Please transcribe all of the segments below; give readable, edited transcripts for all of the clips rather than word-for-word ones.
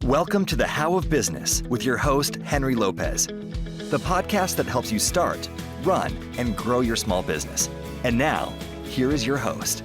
Welcome to the How of Business with your host, Henry Lopez, the podcast that helps you start, run, and grow your small business. And now, here is your host.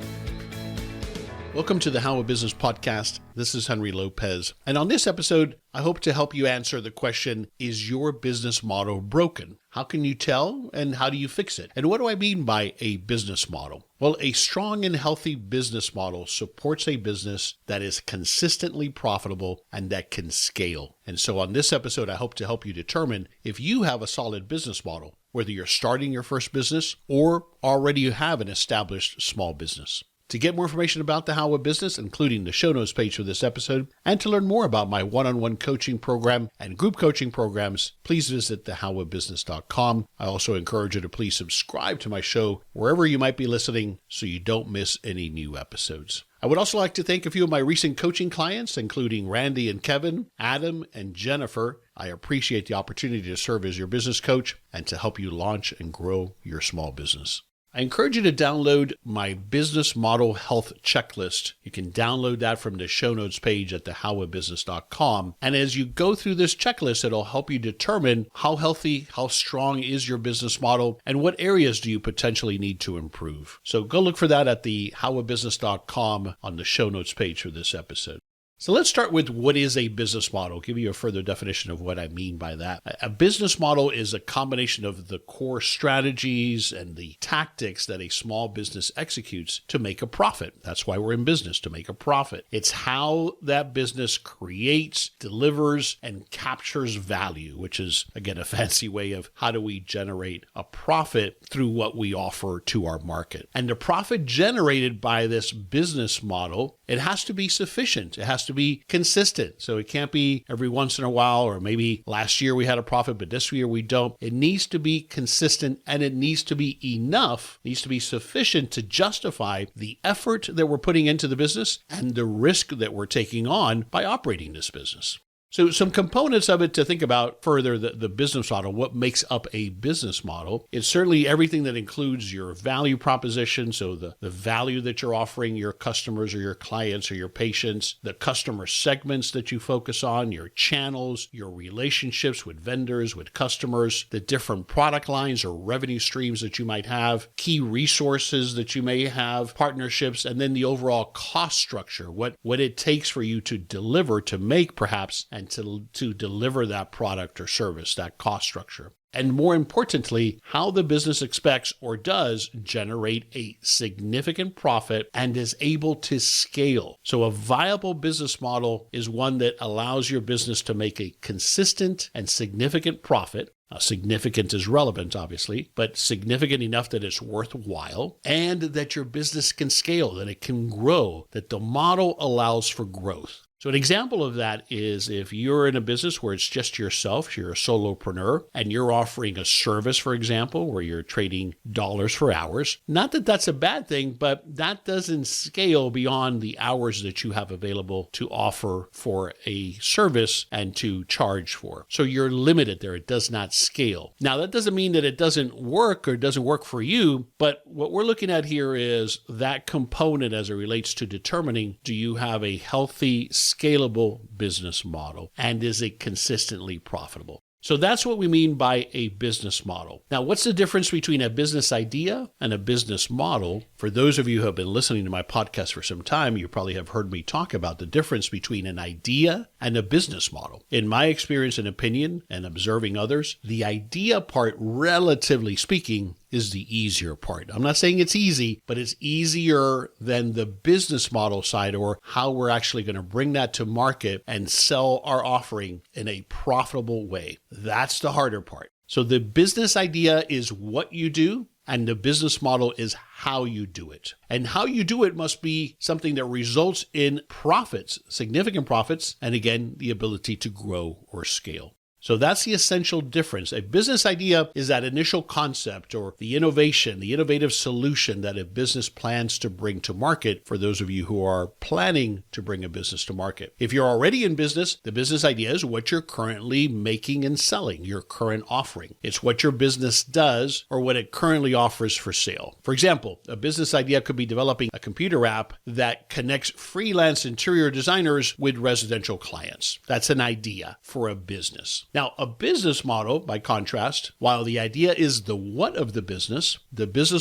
Welcome to the How of Business podcast. This is Henry Lopez. And on this episode, I hope to help you answer the question, is your business model broken? How can you tell and how do you fix it? And what do I mean by a business model? Well, a strong and healthy business model supports a business that is consistently profitable and that can scale. And so on this episode, I hope to help you determine if you have a solid business model, whether you're starting your first business or already you have an established small business. To get more information about the How of Business, including the show notes page for this episode, and to learn more about my one-on-one coaching program and group coaching programs, please visit thehowofbusiness.com. I also encourage you to please subscribe to my show wherever you might be listening so you don't miss any new episodes. I would also like to thank a few of my recent coaching clients, including Randy and Kevin, Adam and Jennifer. I appreciate the opportunity to serve as your business coach and to help you launch and grow your small business. I encourage you to download my business model health checklist. You can download that from the show notes page at thehowofbusiness.com. And as you go through this checklist, it'll help you determine how healthy, how strong is your business model, and what areas do you potentially need to improve. So go look for that at thehowofbusiness.com on the show notes page for this episode. So let's start with what is a business model. I'll give you a further definition of what I mean by that. A business model is a combination of the core strategies and the tactics that a small business executes to make a profit. That's why we're in business, to make a profit. It's how that business creates, delivers, and captures value, which is, again, a fancy way of how do we generate a profit through what we offer to our market. And the profit generated by this business model, it has to be sufficient. It has to be consistent. So it can't be every once in a while, or maybe last year we had a profit, but this year we don't. It needs to be consistent, and it needs to be enough, needs to be sufficient to justify the effort that we're putting into the business and the risk that we're taking on by operating this business. So some components of it to think about further, the business model, what makes up a business model. It's certainly everything that includes your value proposition, so the value that you're offering your customers or your clients or your patients, the customer segments that you focus on, your channels, your relationships with vendors, with customers, the different product lines or revenue streams that you might have, key resources that you may have, partnerships, and then the overall cost structure, what it takes for you to deliver, to make perhaps, and to deliver that product or service, that cost structure. And more importantly, how the business expects or does generate a significant profit and is able to scale. So a viable business model is one that allows your business to make a consistent and significant profit. Significant is relevant, obviously, but significant enough that it's worthwhile, and that your business can scale, that it can grow, that the model allows for growth. So an example of that is if you're in a business where it's just yourself, you're a solopreneur, and you're offering a service, for example, where you're trading dollars for hours. Not that that's a bad thing, but that doesn't scale beyond the hours that you have available to offer for a service and to charge for. So you're limited there. It does not scale. Now, that doesn't mean that it doesn't work or doesn't work for you, but what we're looking at here is that component as it relates to determining, do you have a healthy, scalable business model, and is it consistently profitable? So that's what we mean by a business model. Now, what's the difference between a business idea and a business model? For those of you who have been listening to my podcast for some time, you probably have heard me talk about the difference between an idea and a business model. In my experience and opinion, and observing others, the idea part, relatively speaking, is the easier part. I'm not saying it's easy, but it's easier than the business model side, or how we're actually going to bring that to market and sell our offering in a profitable way. That's the harder part. So the business idea is what you do, and the business model is how you do it. And how you do it must be something that results in profits, significant profits, and again, the ability to grow or scale. So that's the essential difference. A business idea is that initial concept or the innovation, the innovative solution that a business plans to bring to market for those of you who are planning to bring a business to market. If you're already in business, the business idea is what you're currently making and selling, your current offering. It's what your business does or what it currently offers for sale. For example, a business idea could be developing a computer app that connects freelance interior designers with residential clients. That's an idea for a business. Now, a business model, by contrast, while the idea is the what of the business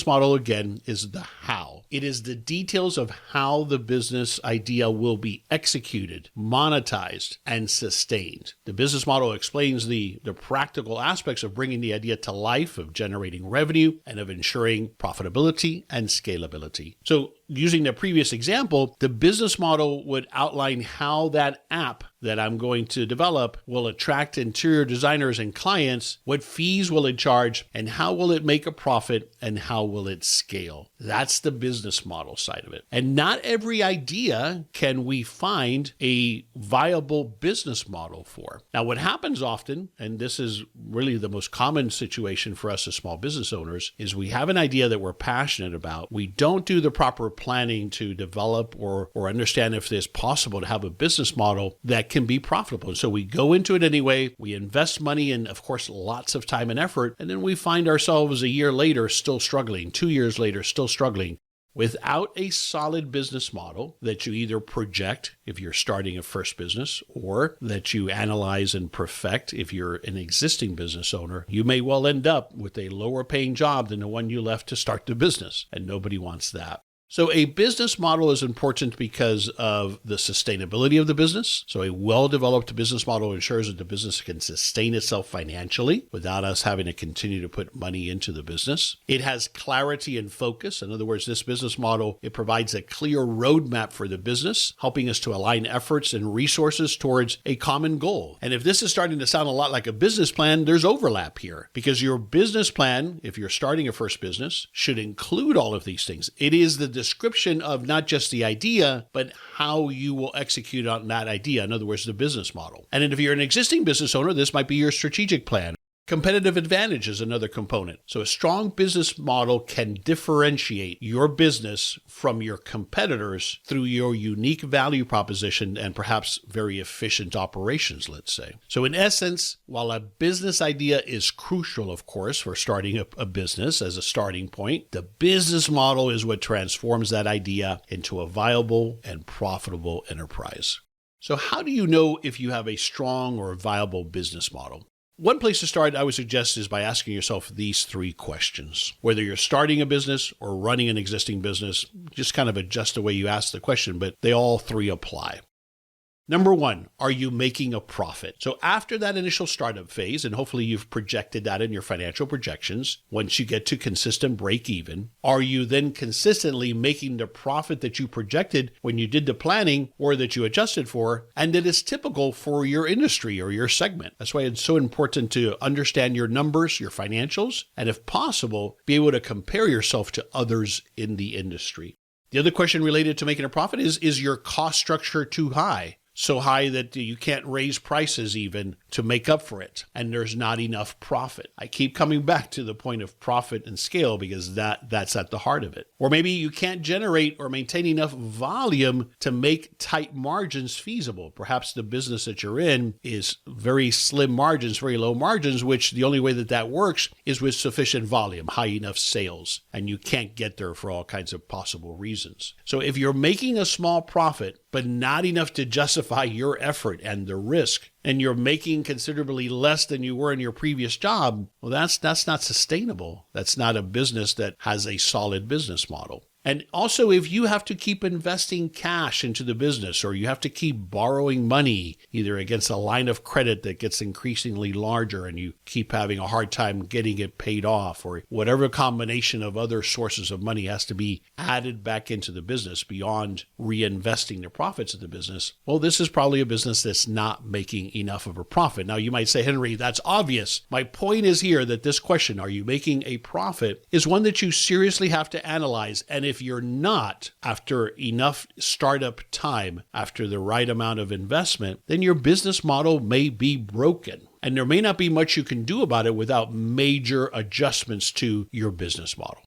model, again, is the how. It is the details of how the business idea will be executed, monetized, and sustained. The business model explains the practical aspects of bringing the idea to life, of generating revenue, and of ensuring profitability and scalability. So, using the previous example, the business model would outline how that app that I'm going to develop will attract interior designers and clients, what fees will it charge, and how will it make a profit, and how will it scale. That's the business model side of it. And not every idea can we find a viable business model for. Now, what happens often, and this is really the most common situation for us as small business owners, is we have an idea that we're passionate about. We don't do the proper planning to develop or understand if it's possible to have a business model that can be profitable. And so we go into it anyway, we invest money and, of course, lots of time and effort, and then we find ourselves a year later still struggling, 2 years later still struggling, without a solid business model that you either project if you're starting a first business or that you analyze and perfect if you're an existing business owner. You may well end up with a lower paying job than the one you left to start the business, and nobody wants that. So a business model is important because of the sustainability of the business. So a well-developed business model ensures that the business can sustain itself financially without us having to continue to put money into the business. It has clarity and focus. In other words, this business model, it provides a clear roadmap for the business, helping us to align efforts and resources towards a common goal. And if this is starting to sound a lot like a business plan, there's overlap here because your business plan, if you're starting a first business, should include all of these things. It is the description of not just the idea, but how you will execute on that idea. In other words, the business model. And if you're an existing business owner, this might be your strategic plan. Competitive advantage is another component. So a strong business model can differentiate your business from your competitors through your unique value proposition and perhaps very efficient operations, let's say. So in essence, while a business idea is crucial, of course, for starting a business as a starting point, the business model is what transforms that idea into a viable and profitable enterprise. So how do you know if you have a strong or viable business model? One place to start, I would suggest, is by asking yourself these 3 questions. Whether you're starting a business or running an existing business, just kind of adjust the way you ask the question, but they all 3 apply. Number 1, are you making a profit? So after that initial startup phase, and hopefully you've projected that in your financial projections, once you get to consistent break even, are you then consistently making the profit that you projected when you did the planning or that you adjusted for, and that is typical for your industry or your segment? That's why it's so important to understand your numbers, your financials, and if possible, be able to compare yourself to others in the industry. The other question related to making a profit is your cost structure too high? So high that you can't raise prices even to make up for it, and there's not enough profit. I keep coming back to the point of profit and scale because that's at the heart of it. Or maybe you can't generate or maintain enough volume to make tight margins feasible. Perhaps the business that you're in is very slim margins, very low margins, which the only way that works is with sufficient volume, high enough sales, and you can't get there for all kinds of possible reasons. So if you're making a small profit, but not enough to justify your effort and the risk, and you're making considerably less than you were in your previous job, well, that's not sustainable. That's not a business that has a solid business model. And also, if you have to keep investing cash into the business or you have to keep borrowing money, either against a line of credit that gets increasingly larger and you keep having a hard time getting it paid off, or whatever combination of other sources of money has to be added back into the business beyond reinvesting the profits of the business, well, this is probably a business that's not making enough of a profit. Now, you might say, Henry, that's obvious. My point is here that this question, are you making a profit, is one that you seriously have to analyze. And if you're not, after enough startup time, after the right amount of investment, then your business model may be broken. And there may not be much you can do about it without major adjustments to your business model.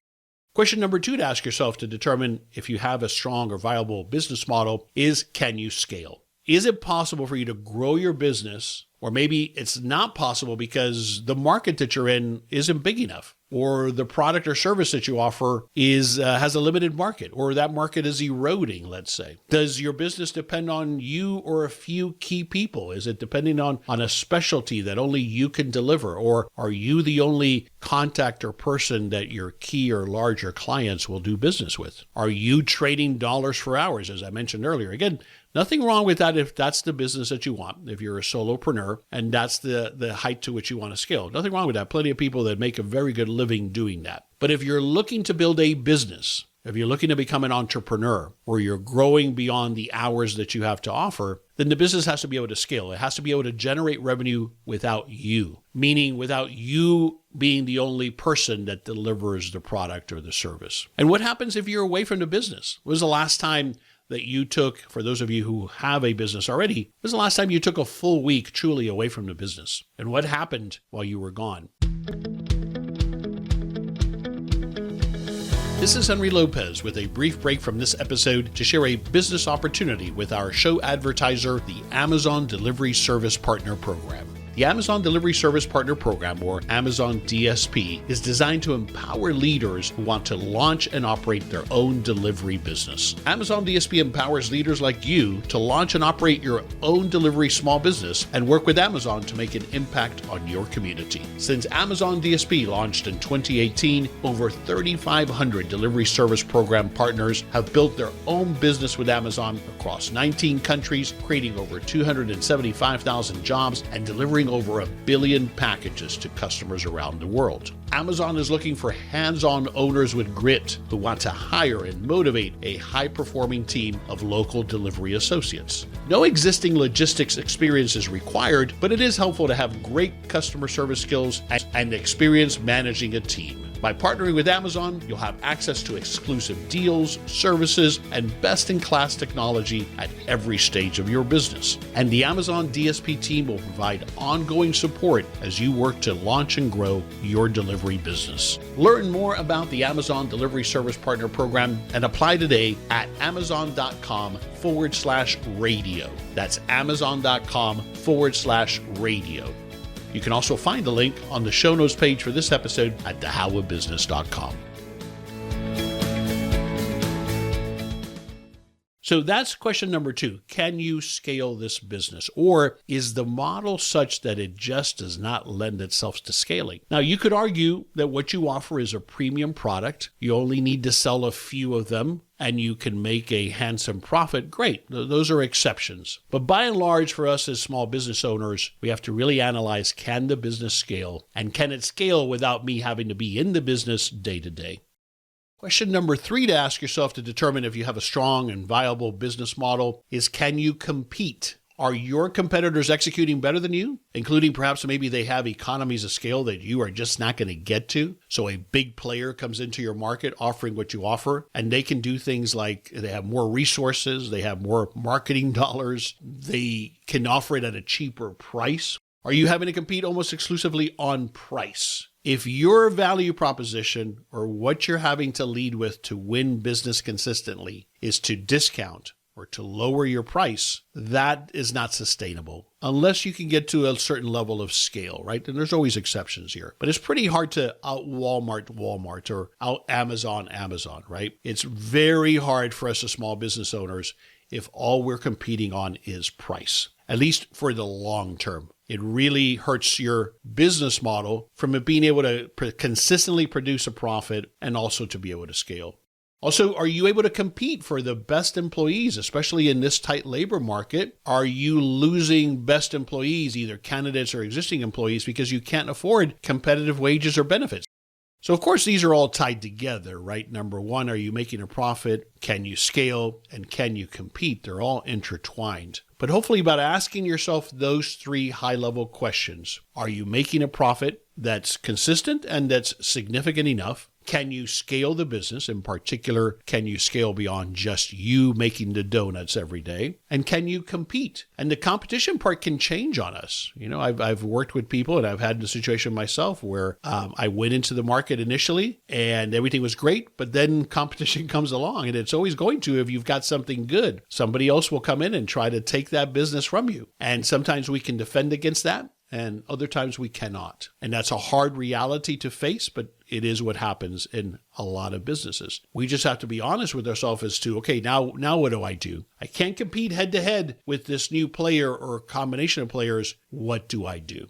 Question number 2 to ask yourself to determine if you have a strong or viable business model is, can you scale? Is it possible for you to grow your business? Or maybe it's not possible because the market that you're in isn't big enough, or the product or service that you offer has a limited market, or that market is eroding, let's say. Does your business depend on you or a few key people? Is it depending on a specialty that only you can deliver? Or are you the only contact or person that your key or larger clients will do business with? Are you trading dollars for hours, as I mentioned earlier? Again, nothing wrong with that if that's the business that you want, if you're a solopreneur and that's the height to which you want to scale. Nothing wrong with that. Plenty of people that make a very good living doing that. But if you're looking to build a business, if you're looking to become an entrepreneur, or you're growing beyond the hours that you have to offer, then the business has to be able to scale. It has to be able to generate revenue without you, meaning without you being the only person that delivers the product or the service. And what happens if you're away from the business? When was the last time that you took, for those of you who have a business already, when was the last time you took a full week truly away from the business? And what happened while you were gone? This is Henry Lopez with a brief break from this episode to share a business opportunity with our show advertiser, the Amazon Delivery Service Partner Program. The Amazon Delivery Service Partner Program, or Amazon DSP, is designed to empower leaders who want to launch and operate their own delivery business. Amazon DSP empowers leaders like you to launch and operate your own delivery small business and work with Amazon to make an impact on your community. Since Amazon DSP launched in 2018, over 3,500 delivery service program partners have built their own business with Amazon across 19 countries, creating over 275,000 jobs and delivering over 1 billion packages to customers around the world. Amazon is looking for hands-on owners with grit who want to hire and motivate a high-performing team of local delivery associates. No existing logistics experience is required, but it is helpful to have great customer service skills and experience managing a team. By partnering with Amazon, you'll have access to exclusive deals, services, and best-in-class technology at every stage of your business. And the Amazon DSP team will provide ongoing support as you work to launch and grow your delivery business. Learn more about the Amazon Delivery Service Partner Program and apply today at amazon.com/radio. That's amazon.com/radio. You can also find the link on the show notes page for this episode at thehowofbusiness.com. So that's question number 2. Can you scale this business? Or is the model such that it just does not lend itself to scaling? Now, you could argue that what you offer is a premium product. You only need to sell a few of them, and you can make a handsome profit. Great. Those are exceptions. But by and large, for us as small business owners, we have to really analyze, can the business scale? And can it scale without me having to be in the business day to day? Question number 3 to ask yourself to determine if you have a strong and viable business model is, can you compete? Are your competitors executing better than you, including perhaps maybe they have economies of scale that you are just not going to get to? So a big player comes into your market offering what you offer, and they can do things like they have more resources, they have more marketing dollars, they can offer it at a cheaper price. Are you having to compete almost exclusively on price? If your value proposition or what you're having to lead with to win business consistently is to discount or to lower your price, that is not sustainable unless you can get to a certain level of scale, right? And there's always exceptions here, but it's pretty hard to out Walmart or out Amazon, right? It's very hard for us as small business owners if all we're competing on is price, at least for the long term. It really hurts your business model from it being able to consistently produce a profit and also to be able to scale. Also, are you able to compete for the best employees, especially in this tight labor market? Are you losing best employees, either candidates or existing employees, because you can't afford competitive wages or benefits? So, of course, these are all tied together, right? Number 1, are you making a profit? Can you scale? And can you compete? They're all intertwined. But hopefully by asking yourself those 3 high-level questions, are you making a profit that's consistent and that's significant enough? Can you scale the business? In particular, can you scale beyond just you making the donuts every day? And can you compete? And the competition part can change on us. I've worked with people, and I've had the situation myself where I went into the market initially and everything was great, but then competition comes along, and it's always going to. If you've got something good, somebody else will come in and try to take that business from you. And sometimes we can defend against that, and other times we cannot. And that's a hard reality to face, but it is what happens in a lot of businesses. We just have to be honest with ourselves as to, okay, now what do I do? I can't compete head to head with this new player or combination of players. What do I do?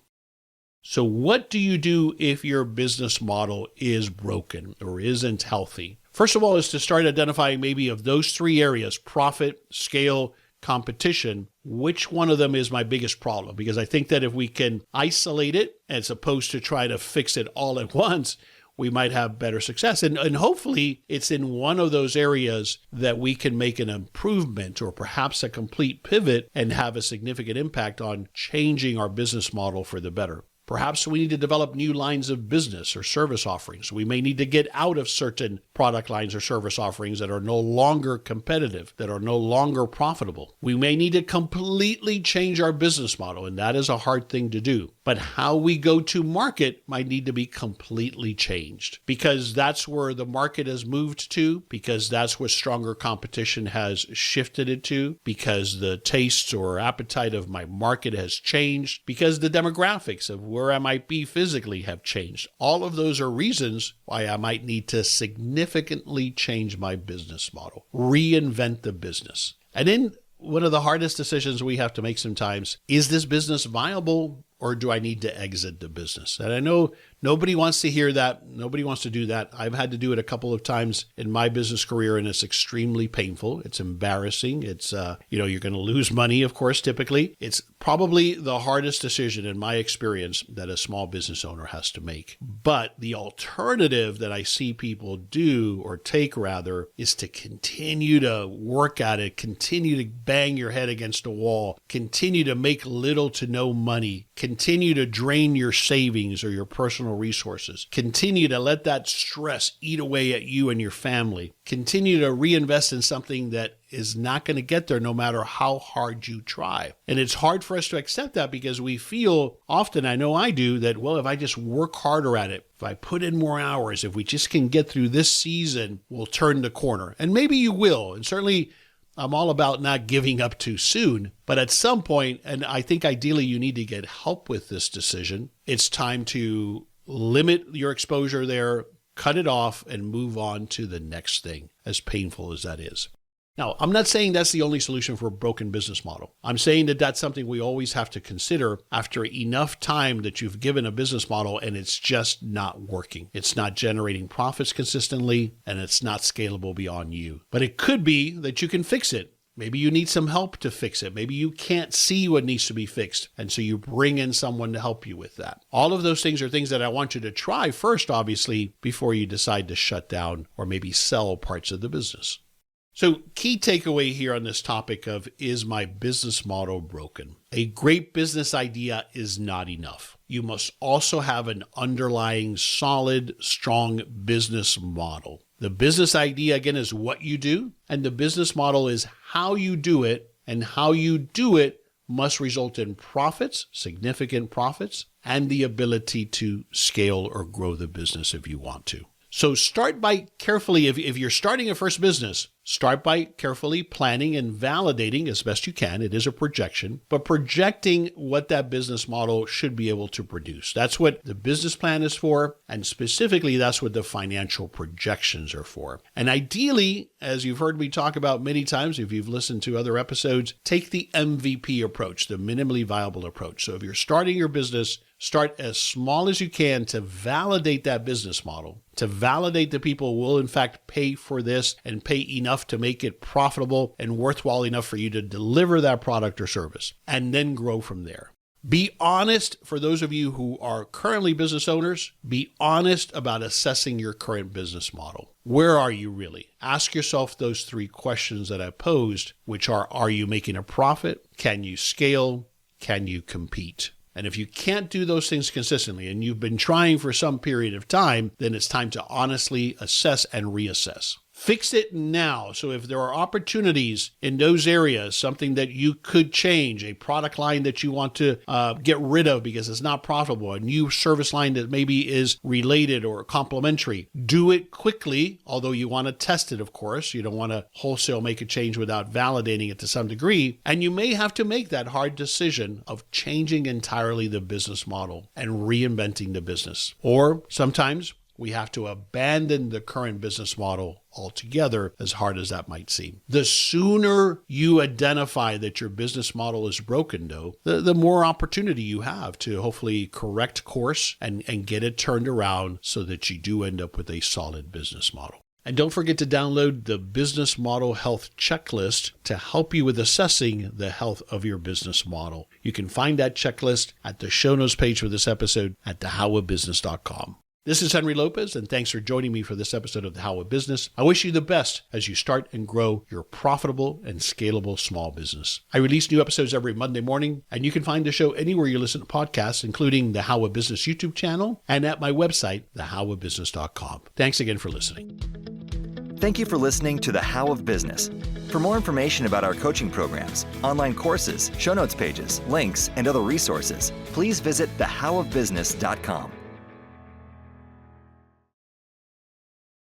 So what do you do if your business model is broken or isn't healthy? First of all, is to start identifying maybe of those three areas: profit, scale, competition, which one of them is my biggest problem? Because I think that if we can isolate it as opposed to try to fix it all at once, we might have better success. And hopefully it's in one of those areas that we can make an improvement or perhaps a complete pivot and have a significant impact on changing our business model for the better. Perhaps we need to develop new lines of business or service offerings. We may need to get out of certain product lines or service offerings that are no longer competitive, that are no longer profitable. We may need to completely change our business model, and that is a hard thing to do. But how we go to market might need to be completely changed, because that's where the market has moved to, because that's where stronger competition has shifted it to, because the tastes or appetite of my market has changed, because the demographics of where I might be physically have changed. All of those are reasons why I might need to significantly change my business model, reinvent the business. And then one of the hardest decisions we have to make sometimes is this business viable, or do I need to exit the business? And I know nobody wants to hear that. Nobody wants to do that. I've had to do it a couple of times in my business career, and it's extremely painful. It's embarrassing. It's, you're going to lose money, of course, typically. It's probably the hardest decision in my experience that a small business owner has to make. But the alternative that I see people do, or take rather, is to continue to work at it, continue to bang your head against a wall, continue to make little to no money, continue to drain your savings or your personal resources, continue to let that stress eat away at you and your family, continue to reinvest in something that is not going to get there no matter how hard you try. And it's hard for us to accept that, because we feel often, I know I do, that, well, if I just work harder at it, if I put in more hours, if we just can get through this season, we'll turn the corner. And maybe you will. And certainly I'm all about not giving up too soon. But at some point, and I think ideally you need to get help with this decision, it's time to limit your exposure there, cut it off, and move on to the next thing, as painful as that is. Now, I'm not saying that's the only solution for a broken business model. I'm saying that that's something we always have to consider after enough time that you've given a business model and it's just not working. It's not generating profits consistently, and it's not scalable beyond you. But it could be that you can fix it. Maybe you need some help to fix it. Maybe you can't see what needs to be fixed, and so you bring in someone to help you with that. All of those things are things that I want you to try first, obviously, before you decide to shut down or maybe sell parts of the business. So, key takeaway here on this topic of, is my business model broken? A great business idea is not enough. You must also have an underlying solid, strong business model. The business idea, again, is what you do, and the business model is how you do it, and how you do it must result in profits, significant profits, and the ability to scale or grow the business if you want to. So start by carefully, if you're starting a first business, start by carefully planning and validating as best you can. It is a projection, but projecting what that business model should be able to produce. That's what the business plan is for, and specifically that's what the financial projections are for. And ideally, as you've heard me talk about many times, if you've listened to other episodes, take the MVP approach, the minimally viable approach. So if you're starting your business, start as small as you can to validate that business model, to validate that people will in fact pay for this and pay enough to make it profitable and worthwhile enough for you to deliver that product or service, and then grow from there. Be honest, for those of you who are currently business owners, be honest about assessing your current business model. Where are you really? Ask yourself those three questions that I posed, which are you making a profit? Can you scale? Can you compete? And if you can't do those things consistently and you've been trying for some period of time, then it's time to honestly assess and reassess. Fix it now. So if there are opportunities in those areas, something that you could change, a product line that you want to get rid of because it's not profitable, a new service line that maybe is related or complementary, do it quickly, although you want to test it, of course. You don't want to wholesale make a change without validating it to some degree. And you may have to make that hard decision of changing entirely the business model and reinventing the business. Or sometimes we have to abandon the current business model altogether, as hard as that might seem. The sooner you identify that your business model is broken, though, the more opportunity you have to hopefully correct course and get it turned around so that you do end up with a solid business model. And don't forget to download the Business Model Health Checklist to help you with assessing the health of your business model. You can find that checklist at the show notes page for this episode at thehowofbusiness.com. This is Henry Lopez, and thanks for joining me for this episode of The How of Business. I wish you the best as you start and grow your profitable and scalable small business. I release new episodes every Monday morning, and you can find the show anywhere you listen to podcasts, including the How of Business YouTube channel and at my website, thehowofbusiness.com. Thanks again for listening. Thank you for listening to The How of Business. For more information about our coaching programs, online courses, show notes pages, links, and other resources, please visit thehowofbusiness.com.